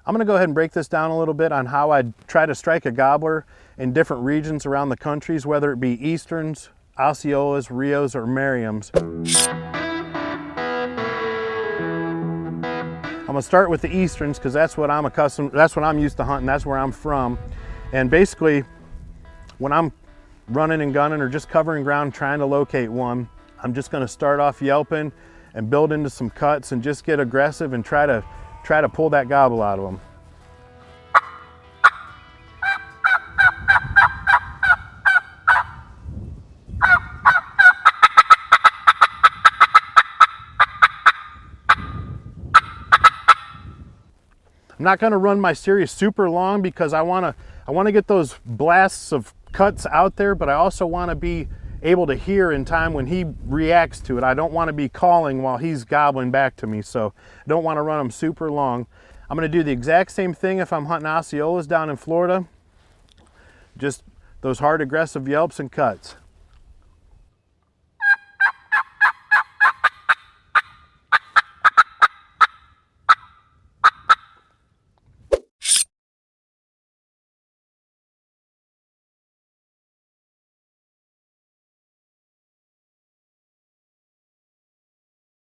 I'm gonna go ahead and break this down a little bit on how I try to strike a gobbler in different regions around the countries, whether it be Easterns, Osceolas, Rios, or Merriams. I'm gonna start with the Easterns because that's what I'm used to hunting, that's where I'm from. And basically, when I'm running and gunning or just covering ground trying to locate one, I'm just gonna start off yelping and build into some cuts and just get aggressive and try to pull that gobble out of them. I'm not gonna run my series super long because I wanna get those blasts of cuts out there, but I also wanna be able to hear in time when he reacts to it. I don't wanna be calling while he's gobbling back to me, so I don't wanna run them super long. I'm gonna do the exact same thing if I'm hunting Osceolas down in Florida. Just those hard aggressive yelps and cuts.